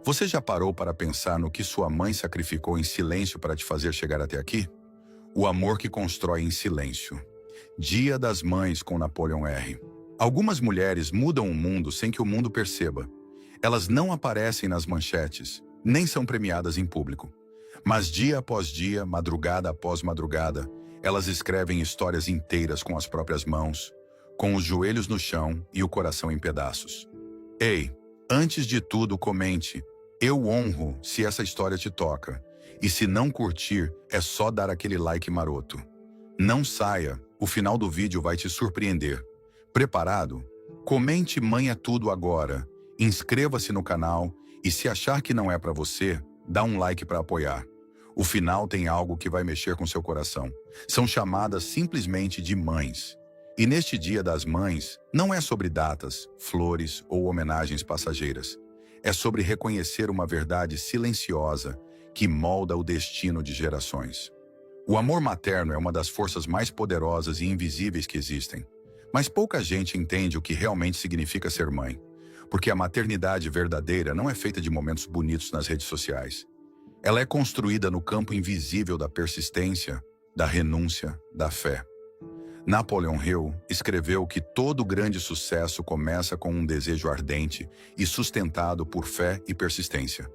Você já parou para pensar no que sua mãe sacrificou em silêncio para te fazer chegar até aqui? O amor que constrói em silêncio. Dia das Mães com Napoleon R. Algumas mulheres mudam o mundo sem que o mundo perceba. Elas não aparecem nas manchetes, nem são premiadas em público. Mas dia após dia, madrugada após madrugada, elas escrevem histórias inteiras com as próprias mãos, com os joelhos no chão e o coração em pedaços. Ei, antes de tudo, comente. Eu honro se essa história te toca. E se não curtir, é só dar aquele like maroto. Não saia, o final do vídeo vai te surpreender. Preparado? Comente Mãe é Tudo agora. Inscreva-se no canal e se achar que não é para você, dá um like para apoiar. O final tem algo que vai mexer com seu coração. São chamadas simplesmente de mães. E neste Dia das Mães, não é sobre datas, flores ou homenagens passageiras. É sobre reconhecer uma verdade silenciosa que molda o destino de gerações. O amor materno é uma das forças mais poderosas e invisíveis que existem. Mas pouca gente entende o que realmente significa ser mãe. Porque a maternidade verdadeira não é feita de momentos bonitos nas redes sociais. Ela é construída no campo invisível da persistência, da renúncia, da fé. Napoleon Hill escreveu que todo grande sucesso começa com um desejo ardente e sustentado por fé e persistência.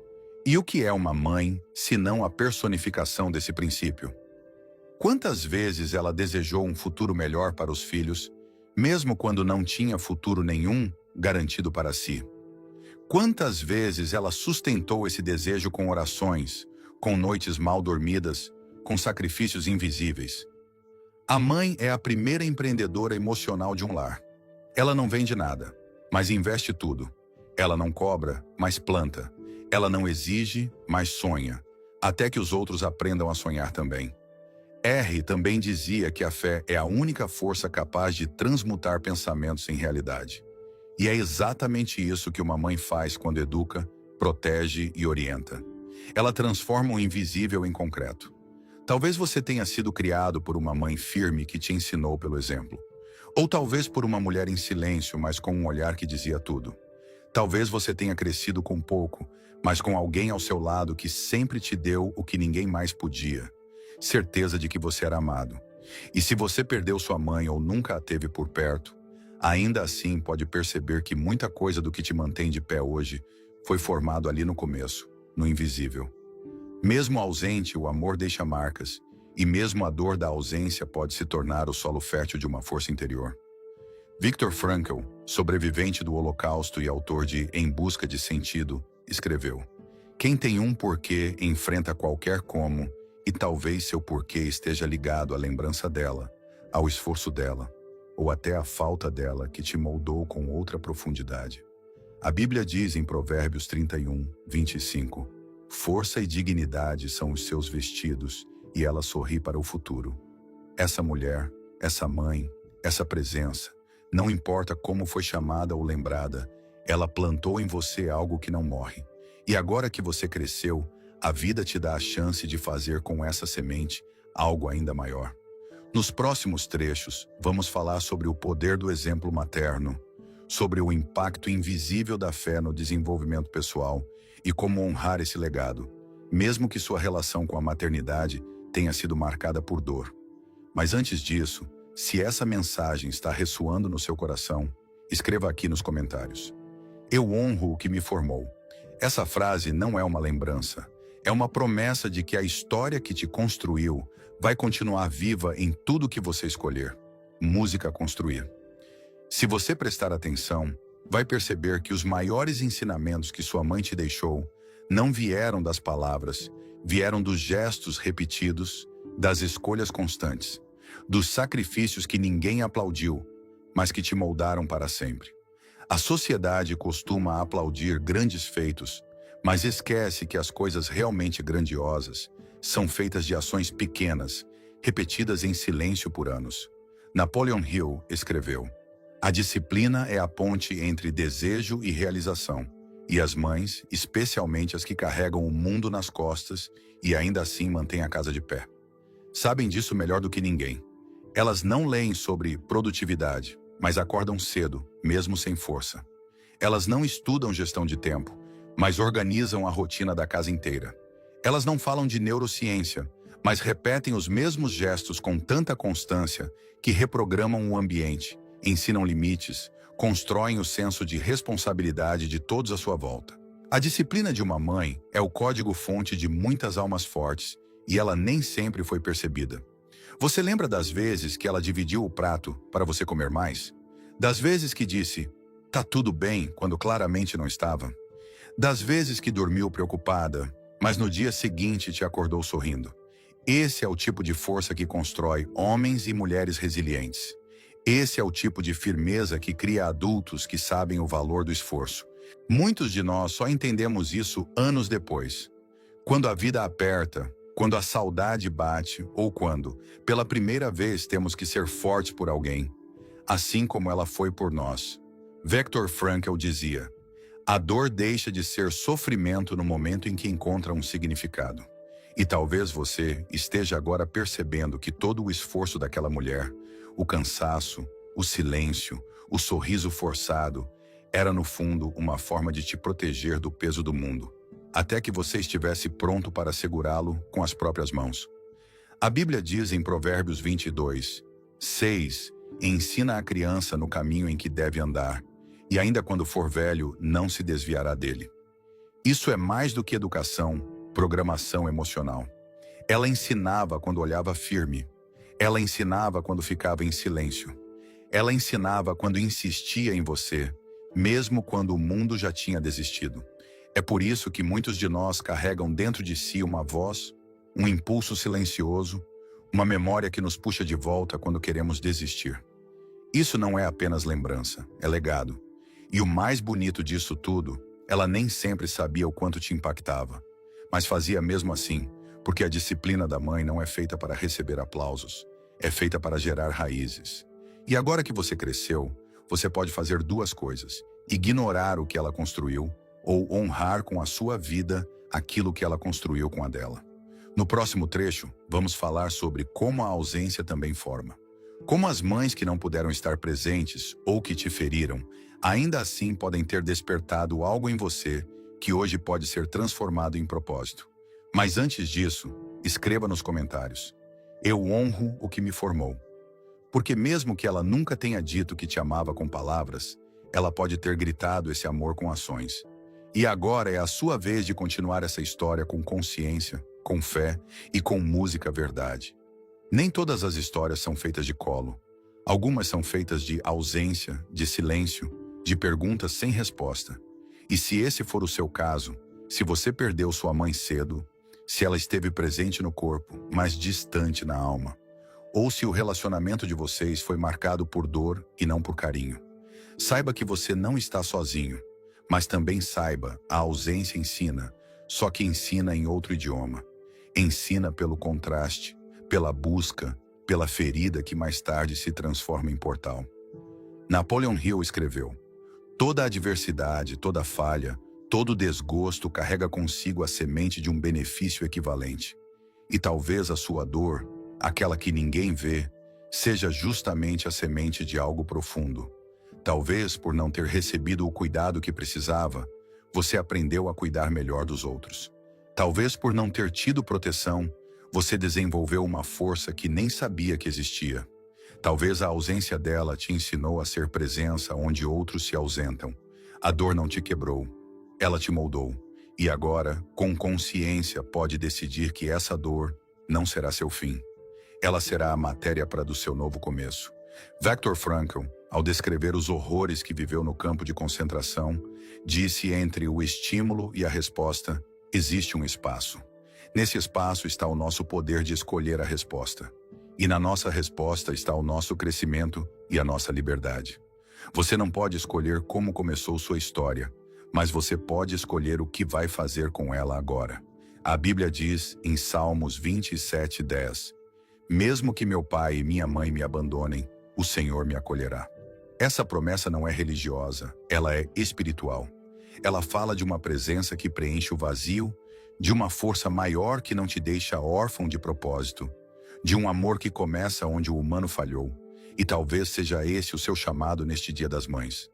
E o que é uma mãe, se não a personificação desse princípio? Quantas vezes ela desejou um futuro melhor para os filhos, mesmo quando não tinha futuro nenhum garantido para si? Quantas vezes ela sustentou esse desejo com orações, com noites mal dormidas, com sacrifícios invisíveis? A mãe é a primeira empreendedora emocional de um lar. Ela não vende nada, mas investe tudo. Ela não cobra, mas planta. Ela não exige, mas sonha, até que os outros aprendam a sonhar também. R. também dizia que a fé é a única força capaz de transmutar pensamentos em realidade. E é exatamente isso que uma mãe faz quando educa, protege e orienta. Ela transforma o invisível em concreto. Talvez você tenha sido criado por uma mãe firme que te ensinou pelo exemplo. Ou talvez por uma mulher em silêncio, mas com um olhar que dizia tudo. Talvez você tenha crescido com pouco, mas com alguém ao seu lado que sempre te deu o que ninguém mais podia. Certeza de que você era amado. E se você perdeu sua mãe ou nunca a teve por perto, ainda assim pode perceber que muita coisa do que te mantém de pé hoje foi formado ali no começo, no invisível. Mesmo ausente, o amor deixa marcas, e mesmo a dor da ausência pode se tornar o solo fértil de uma força interior. Viktor Frankl, sobrevivente do Holocausto e autor de Em Busca de Sentido, escreveu: "Quem tem um porquê enfrenta qualquer como, e talvez seu porquê esteja ligado à lembrança dela, ao esforço dela, ou até à falta dela que te moldou com outra profundidade." A Bíblia diz em Provérbios 31, 25, "Força e dignidade são os seus vestidos, e ela sorri para o futuro." Essa mulher, essa mãe, essa presença, não importa como foi chamada ou lembrada, ela plantou em você algo que não morre. E agora que você cresceu, a vida te dá a chance de fazer com essa semente algo ainda maior. Nos próximos trechos, vamos falar sobre o poder do exemplo materno, sobre o impacto invisível da fé no desenvolvimento pessoal e como honrar esse legado, mesmo que sua relação com a maternidade tenha sido marcada por dor. Mas antes disso, se essa mensagem está ressoando no seu coração, escreva aqui nos comentários: "Eu honro o que me formou." Essa frase não é uma lembrança, é uma promessa de que a história que te construiu vai continuar viva em tudo que você escolher. Música a construir. Se você prestar atenção, vai perceber que os maiores ensinamentos que sua mãe te deixou não vieram das palavras, vieram dos gestos repetidos, das escolhas constantes, dos sacrifícios que ninguém aplaudiu, mas que te moldaram para sempre. A sociedade costuma aplaudir grandes feitos, mas esquece que as coisas realmente grandiosas são feitas de ações pequenas, repetidas em silêncio por anos. Napoleon Hill escreveu: "A disciplina é a ponte entre desejo e realização, e as mães, especialmente as que carregam o mundo nas costas e ainda assim mantêm a casa de pé, sabem disso melhor do que ninguém. Elas não leem sobre produtividade, mas acordam cedo, mesmo sem força. Elas não estudam gestão de tempo, mas organizam a rotina da casa inteira. Elas não falam de neurociência, mas repetem os mesmos gestos com tanta constância que reprogramam o ambiente, ensinam limites, constroem o senso de responsabilidade de todos à sua volta. A disciplina de uma mãe é o código-fonte de muitas almas fortes e ela nem sempre foi percebida. Você lembra das vezes que ela dividiu o prato para você comer mais? Das vezes que disse, "Tá tudo bem", quando claramente não estava? Das vezes que dormiu preocupada, mas no dia seguinte te acordou sorrindo? Esse é o tipo de força que constrói homens e mulheres resilientes. Esse é o tipo de firmeza que cria adultos que sabem o valor do esforço. Muitos de nós só entendemos isso anos depois. Quando a vida aperta, quando a saudade bate ou quando, pela primeira vez, temos que ser fortes por alguém, assim como ela foi por nós. Viktor Frankl dizia, a dor deixa de ser sofrimento no momento em que encontra um significado. E talvez você esteja agora percebendo que todo o esforço daquela mulher, o cansaço, o silêncio, o sorriso forçado, era no fundo uma forma de te proteger do peso do mundo, até que você estivesse pronto para segurá-lo com as próprias mãos. A Bíblia diz em Provérbios 22:6, ensina a criança no caminho em que deve andar, e ainda quando for velho, não se desviará dele. Isso é mais do que educação, programação emocional. Ela ensinava quando olhava firme. Ela ensinava quando ficava em silêncio. Ela ensinava quando insistia em você, mesmo quando o mundo já tinha desistido. É por isso que muitos de nós carregam dentro de si uma voz, um impulso silencioso, uma memória que nos puxa de volta quando queremos desistir. Isso não é apenas lembrança, é legado. E o mais bonito disso tudo, ela nem sempre sabia o quanto te impactava, mas fazia mesmo assim, porque a disciplina da mãe não é feita para receber aplausos, é feita para gerar raízes. E agora que você cresceu, você pode fazer duas coisas: ignorar o que ela construiu ou honrar com a sua vida aquilo que ela construiu com a dela. No próximo trecho, vamos falar sobre como a ausência também forma. Como as mães que não puderam estar presentes ou que te feriram, ainda assim podem ter despertado algo em você que hoje pode ser transformado em propósito. Mas antes disso, escreva nos comentários: eu honro o que me formou. Porque mesmo que ela nunca tenha dito que te amava com palavras, ela pode ter gritado esse amor com ações. E agora é a sua vez de continuar essa história com consciência, com fé e com música verdade. Nem todas as histórias são feitas de colo. Algumas são feitas de ausência, de silêncio, de perguntas sem resposta. E se esse for o seu caso, se você perdeu sua mãe cedo, se ela esteve presente no corpo, mas distante na alma, ou se o relacionamento de vocês foi marcado por dor e não por carinho, saiba que você não está sozinho, mas também saiba, a ausência ensina, só que ensina em outro idioma. Ensina pelo contraste, pela busca, pela ferida que mais tarde se transforma em portal. Napoleon Hill escreveu: toda adversidade, toda falha, todo desgosto carrega consigo a semente de um benefício equivalente. E talvez a sua dor, aquela que ninguém vê, seja justamente a semente de algo profundo. Talvez por não ter recebido o cuidado que precisava, você aprendeu a cuidar melhor dos outros. Talvez por não ter tido proteção, você desenvolveu uma força que nem sabia que existia. Talvez a ausência dela te ensinou a ser presença onde outros se ausentam. A dor não te quebrou, ela te moldou. E agora, com consciência, pode decidir que essa dor não será seu fim. Ela será a matéria-prima do seu novo começo. Viktor Frankl, ao descrever os horrores que viveu no campo de concentração, disse: entre o estímulo e a resposta, existe um espaço. Nesse espaço está o nosso poder de escolher a resposta. E na nossa resposta está o nosso crescimento e a nossa liberdade. Você não pode escolher como começou sua história, mas você pode escolher o que vai fazer com ela agora. A Bíblia diz em Salmos 27:10, mesmo que meu pai e minha mãe me abandonem, o Senhor me acolherá. Essa promessa não é religiosa, ela é espiritual. Ela fala de uma presença que preenche o vazio, de uma força maior que não te deixa órfão de propósito, de um amor que começa onde o humano falhou. E talvez seja esse o seu chamado neste Dia das Mães.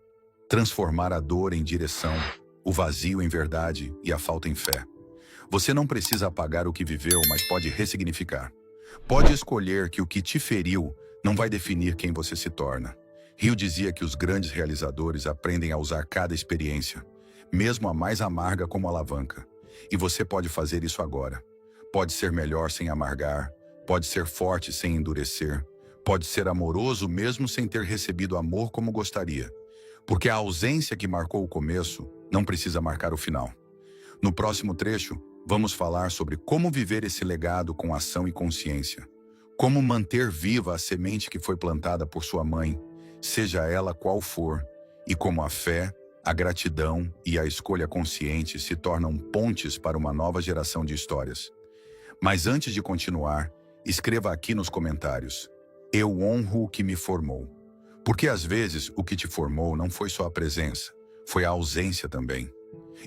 Transformar a dor em direção, o vazio em verdade e a falta em fé. Você não precisa apagar o que viveu, mas pode ressignificar. Pode escolher que o que te feriu não vai definir quem você se torna. Rio dizia que os grandes realizadores aprendem a usar cada experiência, mesmo a mais amarga como alavanca. E você pode fazer isso agora. Pode ser melhor sem amargar, pode ser forte sem endurecer, pode ser amoroso mesmo sem ter recebido amor como gostaria. Porque a ausência que marcou o começo não precisa marcar o final. No próximo trecho, vamos falar sobre como viver esse legado com ação e consciência. Como manter viva a semente que foi plantada por sua mãe, seja ela qual for, e como a fé, a gratidão e a escolha consciente se tornam pontes para uma nova geração de histórias. Mas antes de continuar, escreva aqui nos comentários: eu honro o que me formou. Porque às vezes o que te formou não foi só a presença, foi a ausência também.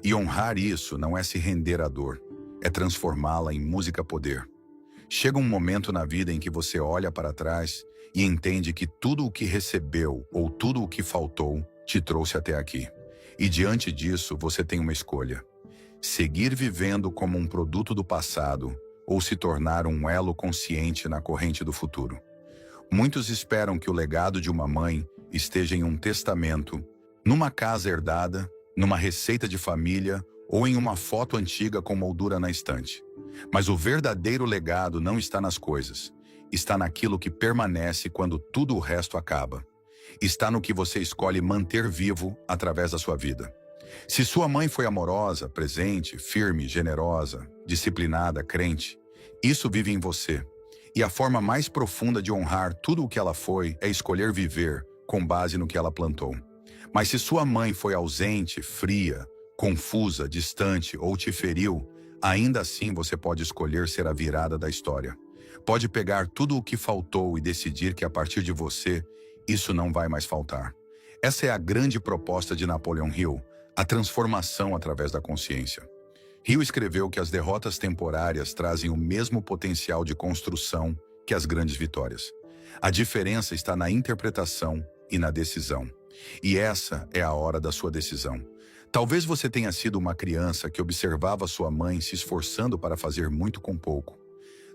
E honrar isso não é se render à dor, é transformá-la em música-poder. Chega um momento na vida em que você olha para trás e entende que tudo o que recebeu ou tudo o que faltou te trouxe até aqui. E diante disso você tem uma escolha: seguir vivendo como um produto do passado ou se tornar um elo consciente na corrente do futuro. Muitos esperam que o legado de uma mãe esteja em um testamento, numa casa herdada, numa receita de família ou em uma foto antiga com moldura na estante. Mas o verdadeiro legado não está nas coisas. Está naquilo que permanece quando tudo o resto acaba. Está no que você escolhe manter vivo através da sua vida. Se sua mãe foi amorosa, presente, firme, generosa, disciplinada, crente, isso vive em você. E a forma mais profunda de honrar tudo o que ela foi é escolher viver com base no que ela plantou. Mas se sua mãe foi ausente, fria, confusa, distante ou te feriu, ainda assim você pode escolher ser a virada da história. Pode pegar tudo o que faltou e decidir que a partir de você, isso não vai mais faltar. Essa é a grande proposta de Napoleon Hill, a transformação através da consciência. Hill escreveu que as derrotas temporárias trazem o mesmo potencial de construção que as grandes vitórias. A diferença está na interpretação e na decisão. E essa é a hora da sua decisão. Talvez você tenha sido uma criança que observava sua mãe se esforçando para fazer muito com pouco.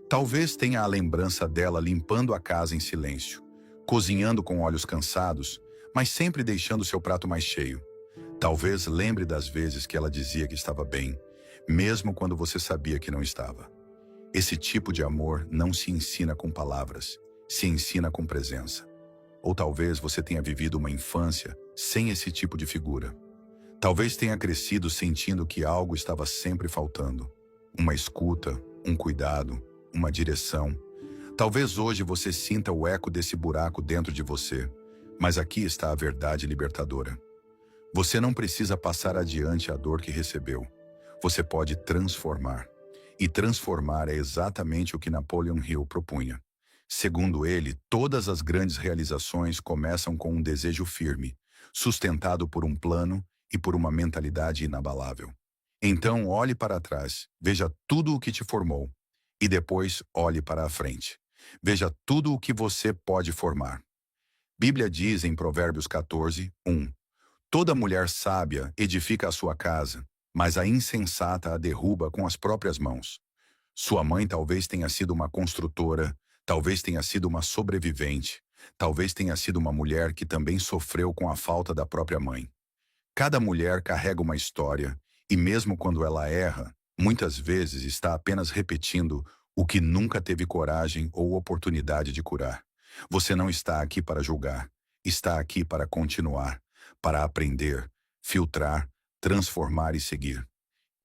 Talvez tenha a lembrança dela limpando a casa em silêncio, cozinhando com olhos cansados, mas sempre deixando seu prato mais cheio. Talvez lembre das vezes que ela dizia que estava bem, mesmo quando você sabia que não estava. Esse tipo de amor não se ensina com palavras, se ensina com presença. Ou talvez você tenha vivido uma infância sem esse tipo de figura. Talvez tenha crescido sentindo que algo estava sempre faltando. Uma escuta, um cuidado, uma direção. Talvez hoje você sinta o eco desse buraco dentro de você, mas aqui está a verdade libertadora. Você não precisa passar adiante a dor que recebeu. Você pode transformar. E transformar é exatamente o que Napoleon Hill propunha. Segundo ele, todas as grandes realizações começam com um desejo firme, sustentado por um plano e por uma mentalidade inabalável. Então, olhe para trás, veja tudo o que te formou, e depois olhe para a frente. Veja tudo o que você pode formar. Bíblia diz em Provérbios 14, 1: toda mulher sábia edifica a sua casa, mas a insensata a derruba com as próprias mãos. Sua mãe talvez tenha sido uma construtora, talvez tenha sido uma sobrevivente, talvez tenha sido uma mulher que também sofreu com a falta da própria mãe. Cada mulher carrega uma história, e mesmo quando ela erra, muitas vezes está apenas repetindo o que nunca teve coragem ou oportunidade de curar. Você não está aqui para julgar, está aqui para continuar, para aprender, filtrar, transformar e seguir.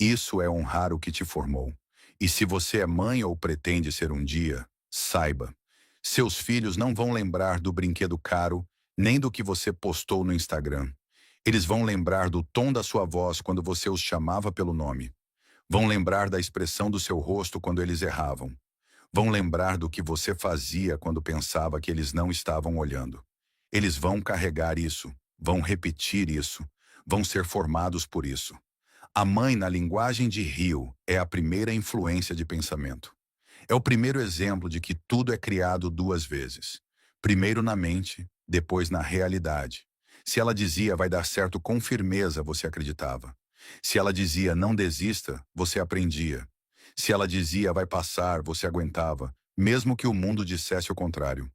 Isso é honrar o que te formou. E se você é mãe ou pretende ser um dia, saiba, seus filhos não vão lembrar do brinquedo caro, nem do que você postou no Instagram. Eles vão lembrar do tom da sua voz quando você os chamava pelo nome. Vão lembrar da expressão do seu rosto quando eles erravam. Vão lembrar do que você fazia quando pensava que eles não estavam olhando. Eles vão carregar isso, vão repetir isso, vão ser formados por isso. A mãe, na linguagem de Hill, é a primeira influência de pensamento. É o primeiro exemplo de que tudo é criado duas vezes. Primeiro na mente, depois na realidade. Se ela dizia vai dar certo com firmeza, você acreditava. Se ela dizia não desista, você aprendia. Se ela dizia vai passar, você aguentava, mesmo que o mundo dissesse o contrário.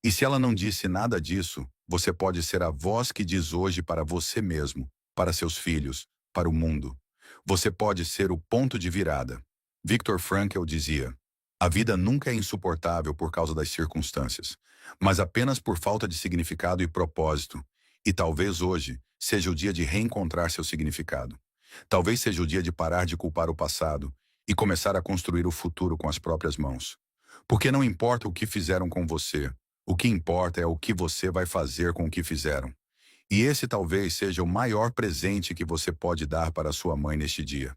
E se ela não disse nada disso, você pode ser a voz que diz hoje para você mesmo, para seus filhos, para o mundo. Você pode ser o ponto de virada. Viktor Frankl dizia: a vida nunca é insuportável por causa das circunstâncias, mas apenas por falta de significado e propósito. E talvez hoje seja o dia de reencontrar seu significado. Talvez seja o dia de parar de culpar o passado e começar a construir o futuro com as próprias mãos. Porque não importa o que fizeram com você, o que importa é o que você vai fazer com o que fizeram. E esse talvez seja o maior presente que você pode dar para sua mãe neste dia.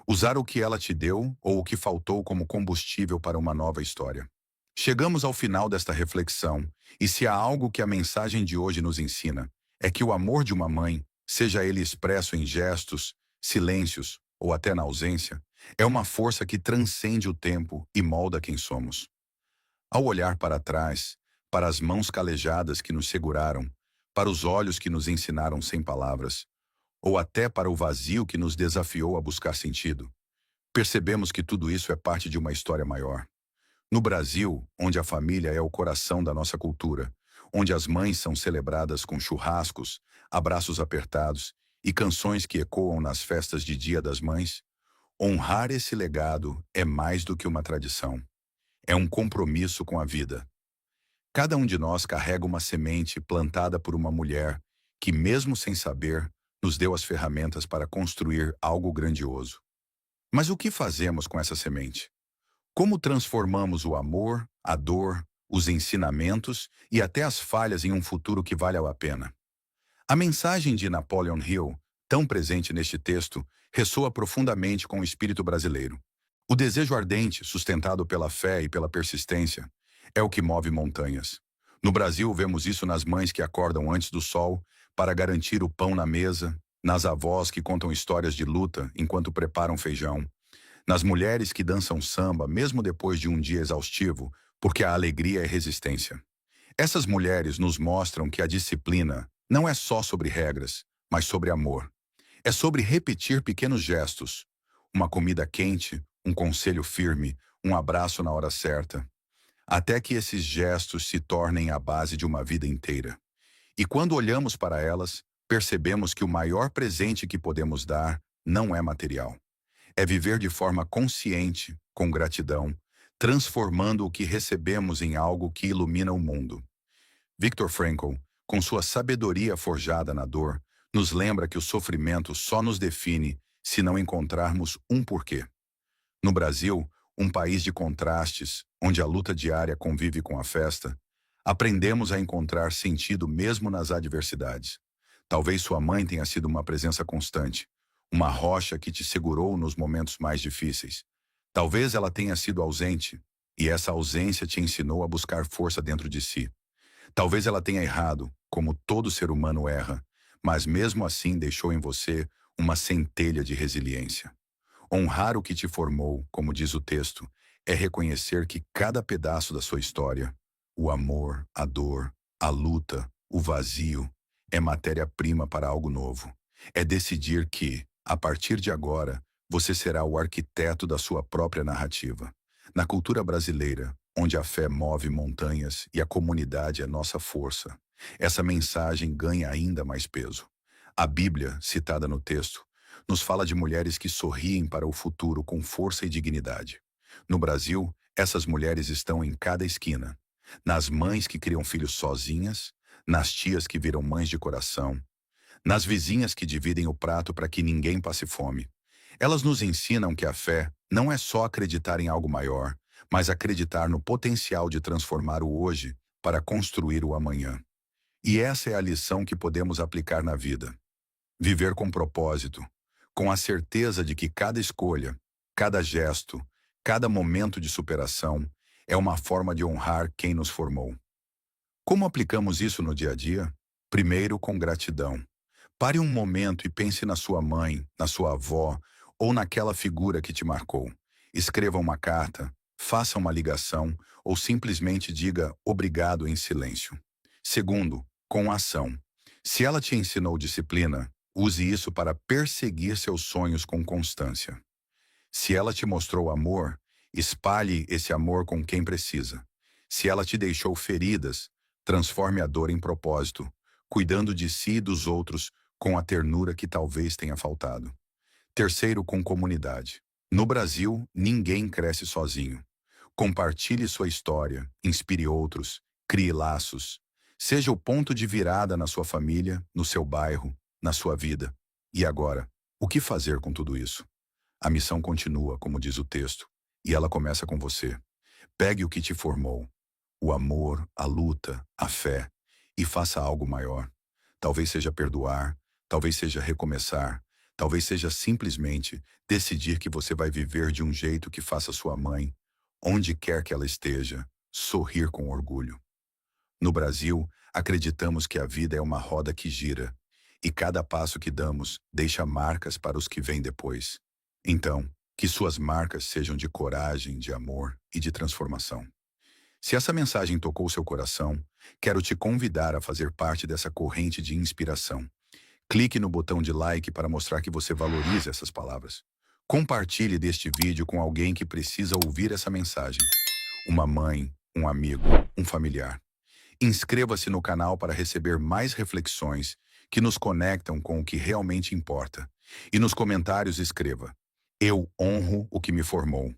Usar o que ela te deu ou o que faltou como combustível para uma nova história. Chegamos ao final desta reflexão, e se há algo que a mensagem de hoje nos ensina, é que o amor de uma mãe, seja ele expresso em gestos, silêncios ou até na ausência, é uma força que transcende o tempo e molda quem somos. Ao olhar para trás, para as mãos calejadas que nos seguraram, para os olhos que nos ensinaram sem palavras, ou até para o vazio que nos desafiou a buscar sentido, percebemos que tudo isso é parte de uma história maior. No Brasil, onde a família é o coração da nossa cultura, onde as mães são celebradas com churrascos, abraços apertados e canções que ecoam nas festas de Dia das Mães, honrar esse legado é mais do que uma tradição. É um compromisso com a vida. Cada um de nós carrega uma semente plantada por uma mulher que, mesmo sem saber, nos deu as ferramentas para construir algo grandioso. Mas o que fazemos com essa semente? Como transformamos o amor, a dor, os ensinamentos e até as falhas em um futuro que vale a pena? A mensagem de Napoleon Hill, tão presente neste texto, ressoa profundamente com o espírito brasileiro. O desejo ardente, sustentado pela fé e pela persistência, é o que move montanhas. No Brasil, vemos isso nas mães que acordam antes do sol para garantir o pão na mesa, nas avós que contam histórias de luta enquanto preparam feijão, nas mulheres que dançam samba mesmo depois de um dia exaustivo, porque a alegria é resistência. Essas mulheres nos mostram que a disciplina não é só sobre regras, mas sobre amor. É sobre repetir pequenos gestos, uma comida quente, um conselho firme, um abraço na hora certa, até que esses gestos se tornem a base de uma vida inteira. E quando olhamos para elas, percebemos que o maior presente que podemos dar não é material. É viver de forma consciente, com gratidão, transformando o que recebemos em algo que ilumina o mundo. Viktor Frankl, com sua sabedoria forjada na dor, nos lembra que o sofrimento só nos define se não encontrarmos um porquê. No Brasil, um país de contrastes, onde a luta diária convive com a festa, aprendemos a encontrar sentido mesmo nas adversidades. Talvez sua mãe tenha sido uma presença constante, uma rocha que te segurou nos momentos mais difíceis. Talvez ela tenha sido ausente, e essa ausência te ensinou a buscar força dentro de si. Talvez ela tenha errado, como todo ser humano erra, mas mesmo assim deixou em você uma centelha de resiliência. Honrar o que te formou, como diz o texto, é reconhecer que cada pedaço da sua história, o amor, a dor, a luta, o vazio, é matéria-prima para algo novo. É decidir que, a partir de agora, você será o arquiteto da sua própria narrativa. Na cultura brasileira, onde a fé move montanhas e a comunidade é nossa força, essa mensagem ganha ainda mais peso. A Bíblia, citada no texto, nos fala de mulheres que sorriem para o futuro com força e dignidade. No Brasil, essas mulheres estão em cada esquina. Nas mães que criam filhos sozinhas, nas tias que viram mães de coração, nas vizinhas que dividem o prato para que ninguém passe fome. Elas nos ensinam que a fé não é só acreditar em algo maior, mas acreditar no potencial de transformar o hoje para construir o amanhã. E essa é a lição que podemos aplicar na vida. Viver com propósito, com a certeza de que cada escolha, cada gesto, cada momento de superação é uma forma de honrar quem nos formou. Como aplicamos isso no dia a dia? Primeiro, com gratidão. Pare um momento e pense na sua mãe, na sua avó ou naquela figura que te marcou. Escreva uma carta, faça uma ligação ou simplesmente diga obrigado em silêncio. Segundo, com ação. Se ela te ensinou disciplina, Use isso para perseguir seus sonhos com constância. Se ela te mostrou amor, espalhe esse amor com quem precisa. Se ela te deixou feridas, transforme a dor em propósito, cuidando de si e dos outros com a ternura que talvez tenha faltado. Terceiro, com comunidade. No Brasil, ninguém cresce sozinho. Compartilhe sua história, inspire outros, crie laços. Seja o ponto de virada na sua família, no seu bairro, na sua vida. E agora, o que fazer com tudo isso? A missão continua, como diz o texto, e ela começa com você. Pegue o que te formou, o amor, a luta, a fé, e faça algo maior. Talvez seja perdoar, talvez seja recomeçar, talvez seja simplesmente decidir que você vai viver de um jeito que faça sua mãe, onde quer que ela esteja, sorrir com orgulho. No Brasil, acreditamos que a vida é uma roda que gira, e cada passo que damos deixa marcas para os que vêm depois. Então, que suas marcas sejam de coragem, de amor e de transformação. Se essa mensagem tocou seu coração, quero te convidar a fazer parte dessa corrente de inspiração. Clique no botão de like para mostrar que você valoriza essas palavras. Compartilhe deste vídeo com alguém que precisa ouvir essa mensagem. Uma mãe, um amigo, um familiar. Inscreva-se no canal para receber mais reflexões que nos conectam com o que realmente importa. E nos comentários escreva: eu honro o que me formou.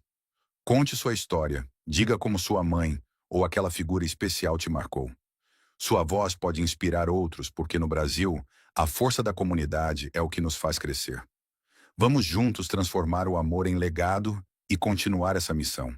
Conte sua história, diga como sua mãe ou aquela figura especial te marcou. Sua voz pode inspirar outros, porque no Brasil, a força da comunidade é o que nos faz crescer. Vamos juntos transformar o amor em legado e continuar essa missão.